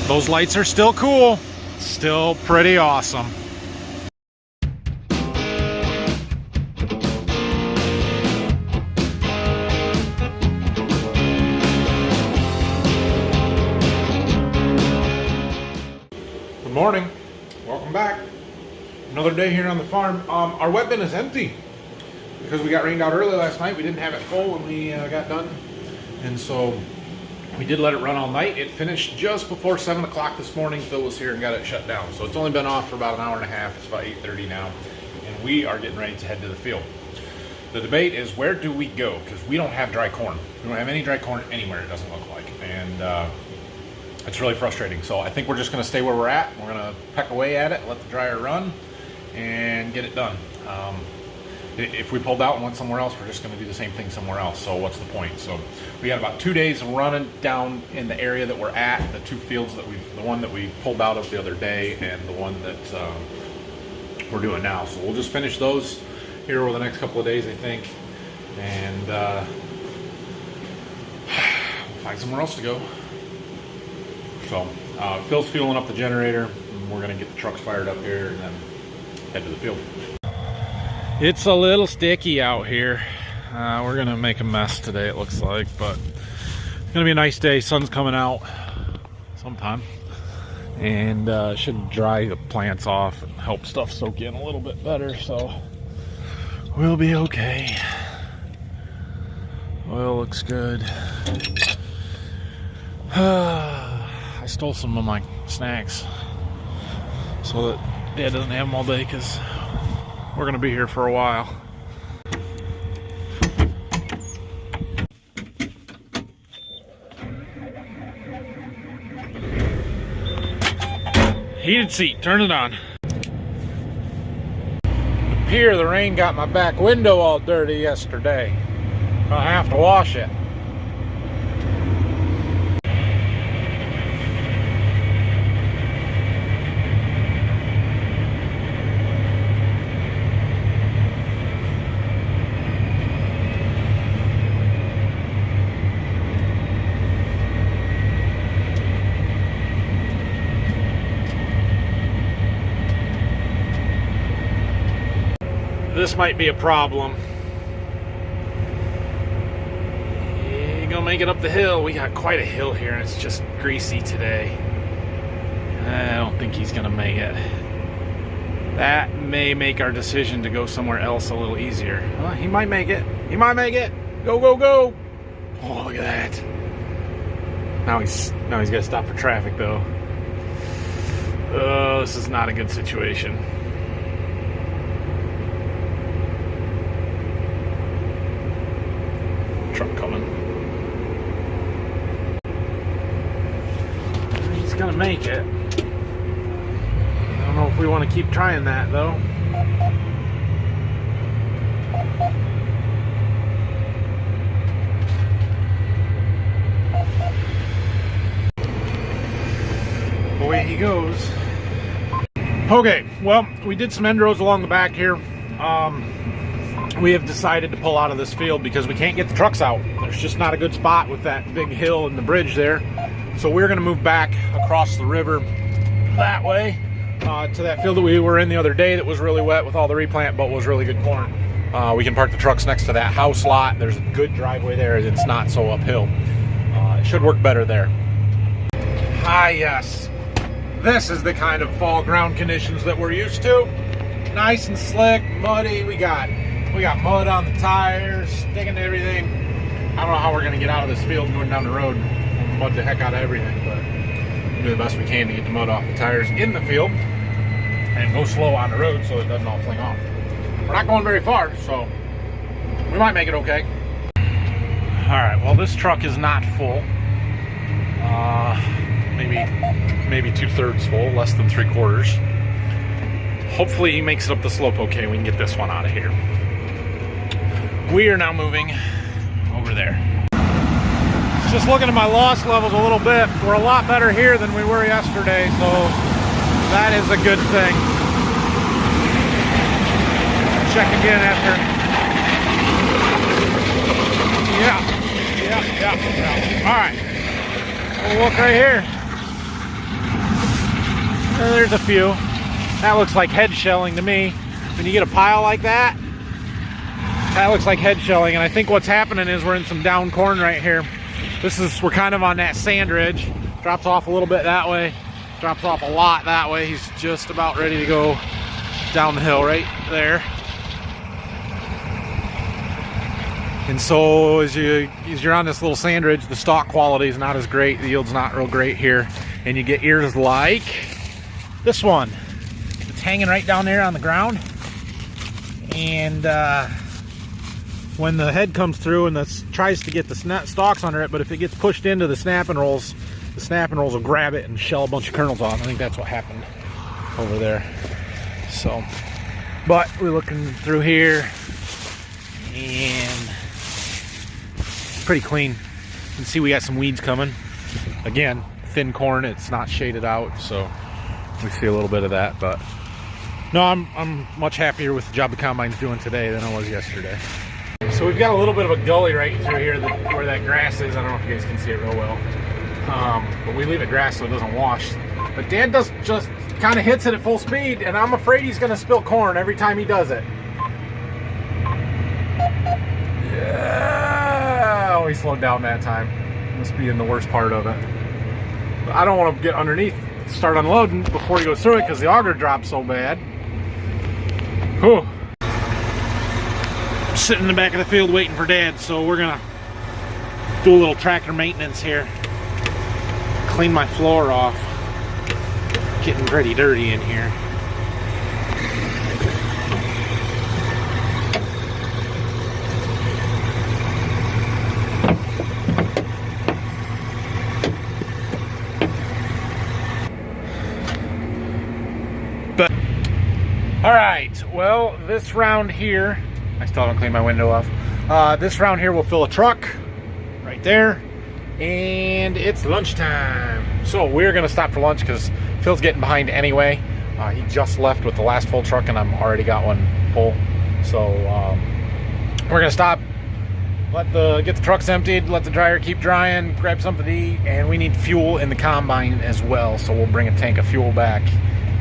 Those lights are still cool. Still pretty awesome. Good morning. Welcome back. Another day here on the farm. Our wet bin is empty because we got rained out early last night. We didn't have it full when we got done, and so we did let it run all night. It finished just before 7 o'clock this morning. Phil was here and got it shut down. So it's only been off for about an hour and a half. It's about 8:30 now, and we are getting ready to head to the field. The debate is, where do we go? Because we don't have dry corn. We don't have any dry corn anywhere, it doesn't look like. And it's really frustrating. So I think we're just going to stay where we're at. We're going to peck away at it, let the dryer run, and get it done. If we pulled out and went somewhere else, we're just going to do the same thing somewhere else. So what's the point? So we got about 2 days running down in the area that we're at, the two fields that the one that we pulled out of the other day and the one that we're doing now. So we'll just finish those here over the next couple of days, I think, and we'll find somewhere else to go. So Phil's fueling up the generator, and we're going to get the trucks fired up here and then head to the field. It's a little sticky out here. We're going to make a mess today, it looks like, but it's going to be a nice day. Sun's coming out sometime, and should dry the plants off and help stuff soak in a little bit better, so we'll be okay. Oil looks good. I stole some of my snacks so that Dad doesn't have them all day, because we're going to be here for a while. Heated seat, turn it on. Here, the rain got my back window all dirty yesterday. I'll have to wash it. This might be a problem. You're gonna make it up the hill. We got quite a hill here, and it's just greasy today. I don't think he's gonna make it. That may make our decision to go somewhere else a little easier. Well, he might make it. He might make it. Go, go, go. Oh, look at that. Now he's gotta stop for traffic, though. Oh, this is not a good situation. Truck coming. He's gonna make it. I don't know if we want to keep trying that, though. Away he goes. Okay, well, we did some end rows along the back here. We have decided to pull out of this field because we can't get the trucks out. There's just not a good spot with that big hill and the bridge there. So we're going to move back across the river that way to that field that we were in the other day that was really wet with all the replant, but was really good corn. We can park the trucks next to that house lot. There's a good driveway there. It's not so uphill. It should work better there. Ah, yes. This is the kind of fall ground conditions that we're used to. Nice and slick, muddy. We got mud on the tires, sticking to everything. I don't know how we're going to get out of this field and going down the road and mud the heck out of everything, but we'll do the best we can to get the mud off the tires in the field and go slow on the road so it doesn't all fling off. We're not going very far, so we might make it okay. Alright, well, this truck is not full. Maybe 2/3 full, less than 3/4. Hopefully he makes it up the slope okay. We can get this one out of here. We are now moving over there. Just looking at my loss levels a little bit. We're a lot better here than we were yesterday, so that is a good thing. Check again after. Yeah. All right. We'll look right here. There's a few. That looks like head shelling to me. When you get a pile like that, that looks like head shelling. And I think what's happening is we're in some down corn right here. We're kind of on that sand ridge. Drops off a little bit that way. Drops off a lot that way. He's just about ready to go down the hill right there. And so as you're on this little sand ridge, the stalk quality is not as great. The yield's not real great here. And you get ears like this one. It's hanging right down there on the ground. And when the head comes through and tries to get the stalks under it, but if it gets pushed into the snapping rolls will grab it and shell a bunch of kernels off. I think that's what happened over there. So, but we're looking through here and pretty clean. You can see we got some weeds coming. Again, thin corn, it's not shaded out, so we see a little bit of that. But no, I'm much happier with the job the combine's doing today than I was yesterday. So we've got a little bit of a gully right through here where that grass is. I don't know if you guys can see it real well. But we leave it grass so it doesn't wash. But Dad just kind of hits it at full speed, and I'm afraid he's going to spill corn every time he does it. Yeah! Oh, he slowed down that time. Must be in the worst part of it. But I don't want to get underneath, start unloading before he goes through it because the auger drops so bad. Whew. I'm sitting in the back of the field waiting for Dad, so we're going to do a little tractor maintenance here. Clean my floor off. Getting pretty dirty in here. But all right, well, this round here, I still haven't cleaned my window off. This round here will fill a truck right there. And it's lunchtime. So we're gonna stop for lunch because Phil's getting behind anyway. He just left with the last full truck and I'm already got one full. So we're gonna stop, get the trucks emptied, let the dryer keep drying, grab something to eat, and we need fuel in the combine as well. So we'll bring a tank of fuel back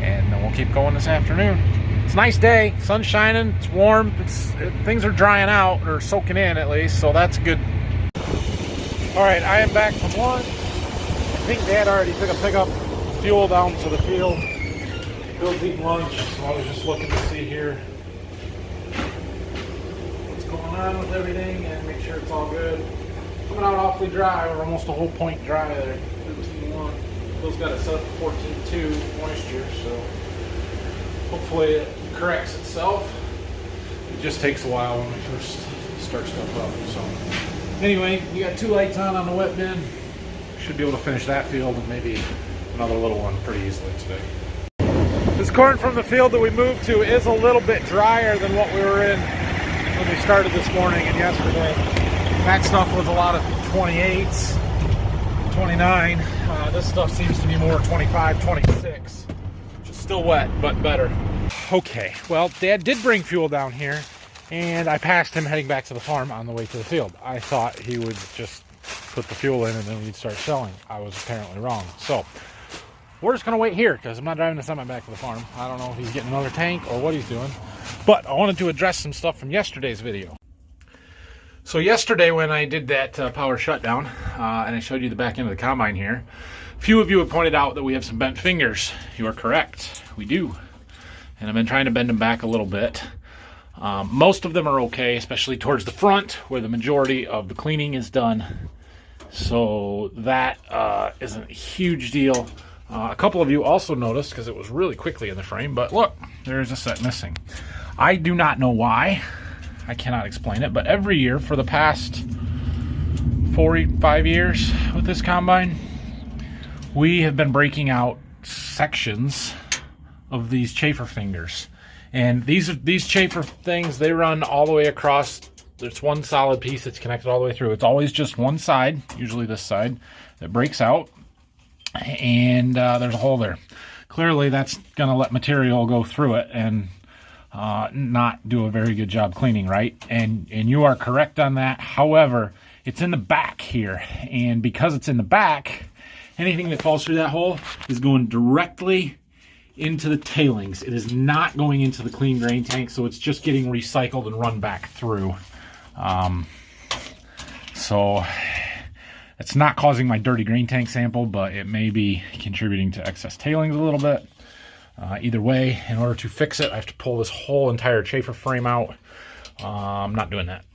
and then we'll keep going this afternoon. It's a nice day, sun's shining, it's warm, things are drying out, or soaking in at least, so that's good. All right, I am back from lunch. I think Dad already took a pickup fuel down to the field. Phil's eating lunch, so I was just looking to see here what's going on with everything and make sure it's all good. Coming out awfully dry. We're almost a whole point dry there, 13.1. Phil's got it set up to 14.2 moisture, so hopefully it corrects itself. It just takes a while when we first start stuff up, so. Anyway, you got 2 lights on the wet bin. Should be able to finish that field and maybe another little one pretty easily today. This corn from the field that we moved to is a little bit drier than what we were in when we started this morning and yesterday. That stuff was a lot of 28s, 29. This stuff seems to be more 25, 26. Which is still wet, but better. Okay, well, Dad did bring fuel down here. And I passed him heading back to the farm on the way to the field. I thought he would just put the fuel in and then we'd start selling. I was apparently wrong. So we're just going to wait here because I'm not driving the semi back to the farm. I don't know if he's getting another tank or what he's doing. But I wanted to address some stuff from yesterday's video. So yesterday when I did that power shutdown and I showed you the back end of the combine here, a few of you have pointed out that we have some bent fingers. You are correct. We do. And I've been trying to bend them back a little bit. Most of them are okay, especially towards the front where the majority of the cleaning is done. So that isn't a huge deal. A couple of you also noticed, because it was really quickly in the frame, but look, there's a set missing. I do not know why. I cannot explain it, but every year for the past 5 years with this combine, we have been breaking out sections of these chafer fingers. And these chafer things, they run all the way across. There's one solid piece that's connected all the way through. It's always just one side, usually this side, that breaks out. And there's a hole there. Clearly, that's going to let material go through it and not do a very good job cleaning, right? And you are correct on that. However, it's in the back here. And because it's in the back, anything that falls through that hole is going directly into the tailings. It is not going into the clean grain tank, so it's just getting recycled and run back through. So it's not causing my dirty grain tank sample, but it may be contributing to excess tailings a little bit. Either way, in order to fix it, I have to pull this whole entire chafer frame out. I'm not doing that.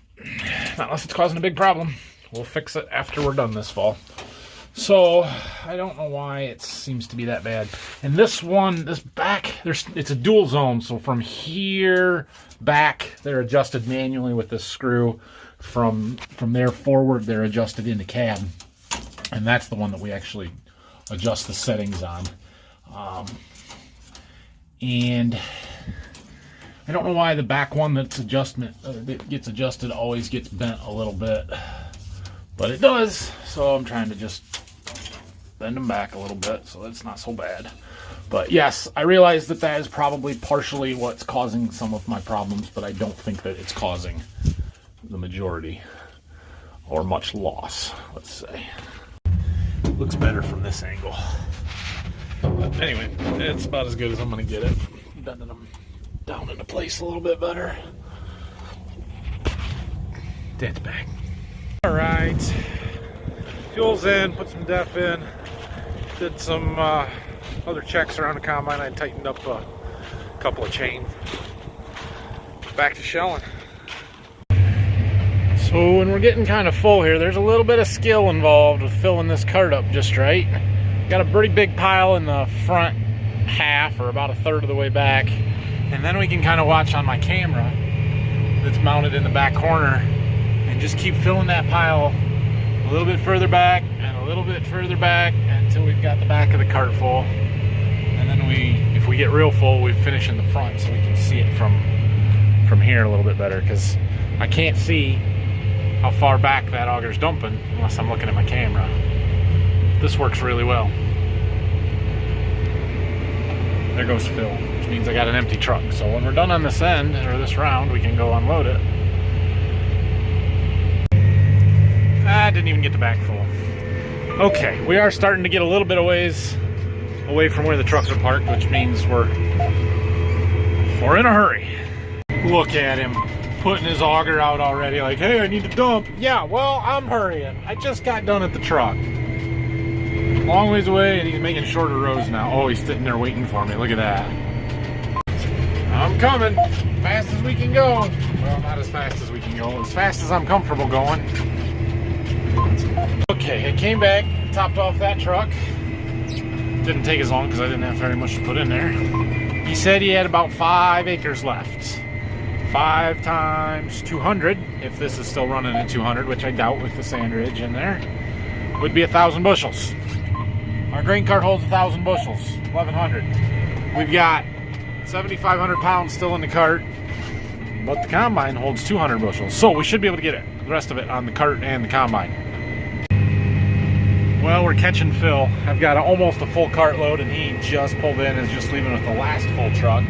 Not unless it's causing a big problem. We'll fix it after we're done this fall. So I don't know why it seems to be that bad. And this one, this back, it's a dual zone. So from here back, they're adjusted manually with this screw. From there forward, they're adjusted into cab. And that's the one that we actually adjust the settings on. And I don't know why the back one that gets adjusted always gets bent a little bit. But it does. So I'm trying to just bend them back a little bit so it's not so bad. But yes, I realize that that is probably partially what's causing some of my problems, but I don't think that it's causing the majority or much loss, let's say. Looks better from this angle. But anyway, it's about as good as I'm going to get it. Bending them down into place a little bit better. Dad's back. All right, fuel's in, put some def in, did some other checks around the combine. I tightened up a couple of chains. Back to shelling. So when we're getting kind of full here, there's a little bit of skill involved with filling this cart up just right. Got a pretty big pile in the front half, or about a third of the way back. And then we can kind of watch on my camera that's mounted in the back corner and just keep filling that pile a little bit further back and a little bit further back until we've got the back of the cart full. And then if we get real full, we finish in the front so we can see it from here a little bit better, because I can't see how far back that auger's dumping unless I'm looking at my camera. This works really well. There goes Phil, which means I got an empty truck. So when we're done on this end, or this round, we can go unload it. I didn't even get the back full. Okay, we are starting to get a little bit of ways away from where the trucks are parked, which means we're in a hurry. Look at him, putting his auger out already, like, hey, I need to dump. Yeah, well, I'm hurrying. I just got done at the truck. Long ways away, and he's making shorter rows now. Oh, he's sitting there waiting for me. Look at that. I'm coming. Fast as we can go. Well, not as fast as we can go. As fast as I'm comfortable going. Okay, I came back, topped off that truck. Didn't take as long because I didn't have very much to put in there. He said he had about 5 acres left. 5 times 200, if this is still running at 200, which I doubt with the sand ridge in there, would be 1,000 bushels. Our grain cart holds 1,000 bushels, 1,100. We've got 7,500 pounds still in the cart, but the combine holds 200 bushels. So we should be able to get it, the rest of it on the cart and the combine. Well, we're catching Phil. I've got almost a full cart load, and he just pulled in and is just leaving with the last full truck.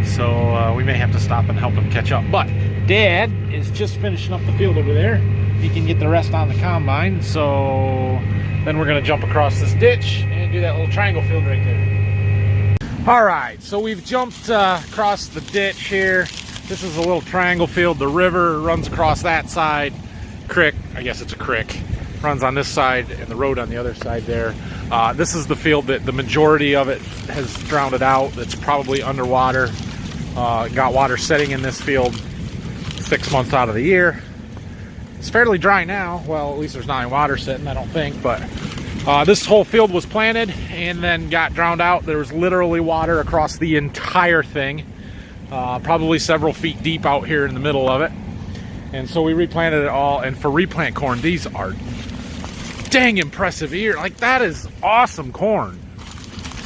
So we may have to stop and help him catch up. But Dad is just finishing up the field over there. He can get the rest on the combine. So then we're going to jump across this ditch and do that little triangle field right there. All right, so we've jumped across the ditch here. This is a little triangle field. The river runs across that side. Creek, I guess it's a creek, runs on this side and the road on the other side there. This is the field that the majority of it has drowned it out. It's probably underwater. Got water setting in this field 6 months out of the year. It's fairly dry now. Well, at least there's not any water sitting, I don't think. But this whole field was planted and then got drowned out. There was literally water across the entire thing. Probably several feet deep out here in the middle of it. And so we replanted it all. And for replant corn, these are dang impressive ears. Like, that is awesome corn.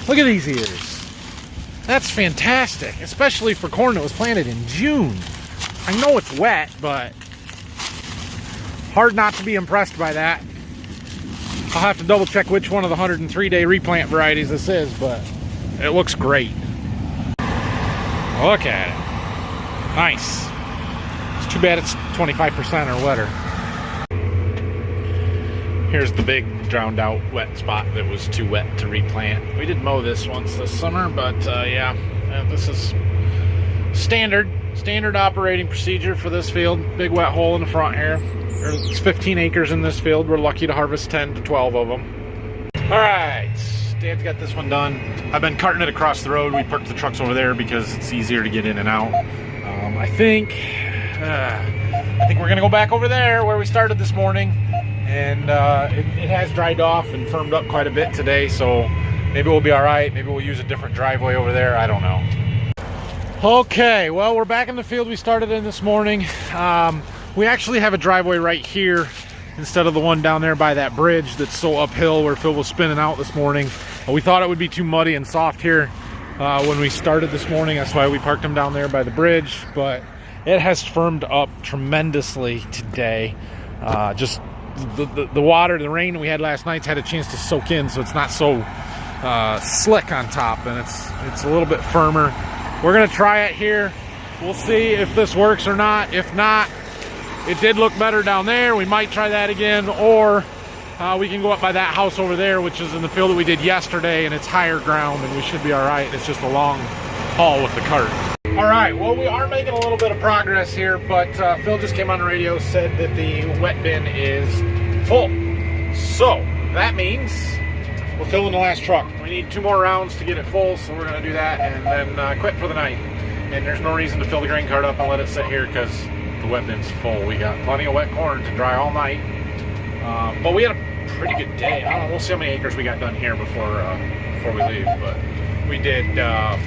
Look at these ears. That's fantastic, especially for corn that was planted in June. I know it's wet, but hard not to be impressed by that. I'll have to double check which one of the 103-day replant varieties this is, but it looks great. Look at it. Nice. It's too bad it's 25% or wetter. Here's the big drowned out wet spot that was too wet to replant. We did mow this once this summer, but yeah, this is standard operating procedure for this field. Big wet hole in the front here. There's 15 acres in this field. We're lucky to harvest 10 to 12 of them. All right, Dad's got this one done. I've been carting it across the road. We parked the trucks over there because it's easier to get in and out. I think we're gonna go back over there where we started this morning, and it has dried off and firmed up quite a bit today, so maybe we'll be all right. Maybe we'll use a different driveway over there. I don't know. Okay, well, we're back in the field we started in this morning. We actually have a driveway right here instead of the one down there by that bridge that's so uphill where Phil was spinning out this morning. We thought it would be too muddy and soft here when we started this morning. That's why we parked him down there by the bridge, but it has firmed up tremendously today. Just the water, the rain that we had last night's had a chance to soak in, so it's not so slick on top, and it's a little bit firmer. We're gonna try it here. We'll see if this works or not. If not, it did look better down there. We might try that again, or we can go up by that house over there, which is in the field that we did yesterday, and it's higher ground, and we should be all right. It's just a long haul with the cart. All right, well, we are making a little bit of progress here, but Phil just came on the radio, said that the wet bin is full. So that means we're filling the last truck. We need 2 more rounds to get it full, so we're gonna do that and then quit for the night. And there's no reason to fill the grain cart up and let it sit here because the wet bin's full. We got plenty of wet corn to dry all night. But we had a pretty good day. I don't know, we'll see how many acres we got done here before we leave, but we did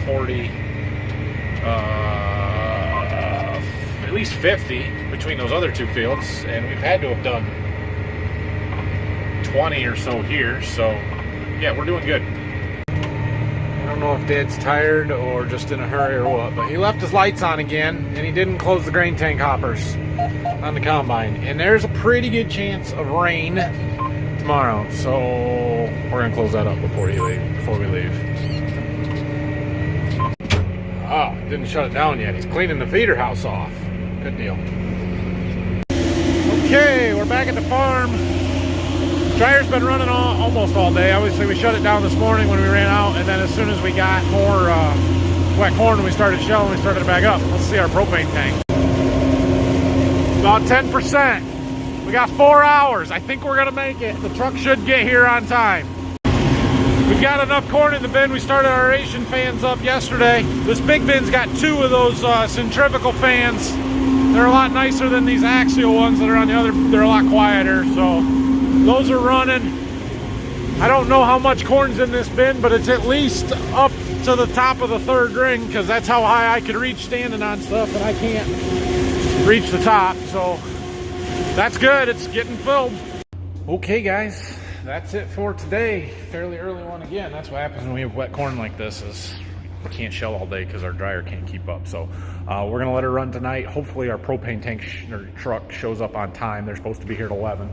40, at least 50 between those other 2 fields, and we've had to have done 20 or so here, so yeah, we're doing good. I don't know if Dad's tired or just in a hurry or what, but he left his lights on again, and he didn't close the grain tank hoppers on the combine. And there's a pretty good chance of rain tomorrow, so we're gonna close that up before we leave. Oh, didn't shut it down yet. He's cleaning the feeder house off. Good deal. Okay, we're back at the farm. Dryer's been running almost all day. Obviously, we shut it down this morning when we ran out, and then as soon as we got more wet corn and we started shelling, we started it back up. Let's see our propane tank. About 10%. We got 4 hours. I think we're gonna make it. The truck should get here on time. We've got enough corn in the bin. We started our aeration fans up yesterday. This big bin's got 2 of those centrifugal fans. They're a lot nicer than these axial ones that are on the other. They're a lot quieter, so those are running. I don't know how much corn's in this bin, but it's at least up to the top of the 3rd ring, because that's how high I could reach standing on stuff, and I can't reach the top, so that's good. It's getting filled. Okay, guys, that's it for today. Fairly early one again. That's what happens when we have wet corn like this, is we can't shell all day because our dryer can't keep up. So we're gonna let her run tonight. Hopefully our propane tank or truck shows up on time. They're supposed to be here at 11.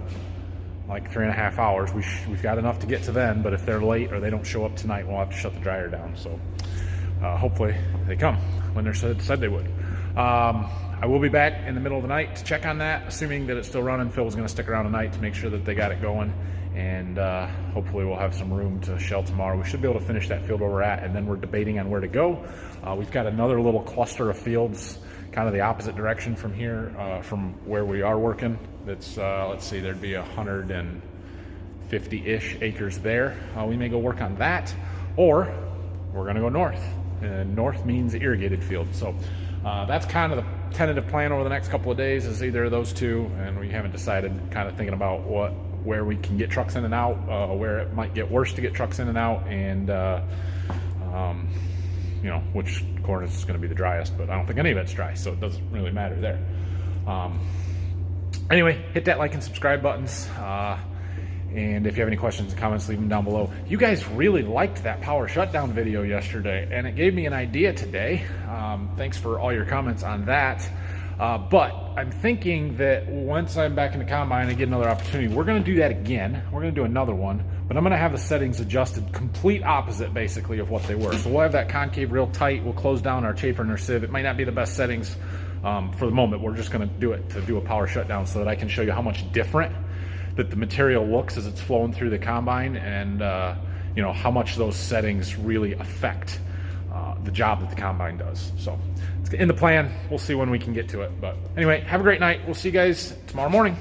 Like 3.5 hours. We've got enough to get to them, but if they're late or they don't show up tonight, we'll have to shut the dryer down. So hopefully they come when they're said they would. I will be back in the middle of the night to check on that, assuming that it's still running. Phil's going to stick around tonight to make sure that they got it going, and hopefully we'll have some room to shell tomorrow. We should be able to finish that field where we're at, and then we're debating on where to go. We've got another little cluster of fields kind of the opposite direction from here, from where we are working. That's, let's see, there'd be 150-ish acres there. We may go work on that, or we're gonna go north. And north means irrigated field. So that's kind of the tentative plan over the next couple of days, is either of those 2, and we haven't decided, kind of thinking about where we can get trucks in and out, where it might get worse to get trucks in and out, and you know, which corn is going to be the driest, but I don't think any of it's dry, so it doesn't really matter there. Anyway, hit that like and subscribe buttons, and if you have any questions and comments, leave them down below. You guys really liked that power shutdown video yesterday, and it gave me an idea today. Thanks for all your comments on that. But I'm thinking that once I'm back in the combine and get another opportunity, we're going to do that again. We're going to do another one, but I'm going to have the settings adjusted complete opposite basically of what they were. So we'll have that concave real tight. We'll close down our chafer and our sieve. It might not be the best settings for the moment. We're just going to do it to do a power shutdown so that I can show you how much different that the material looks as it's flowing through the combine, and you know, how much those settings really affect the job that the combine does. So it's in the plan. We'll see when we can get to it. But anyway, have a great night. We'll see you guys tomorrow morning.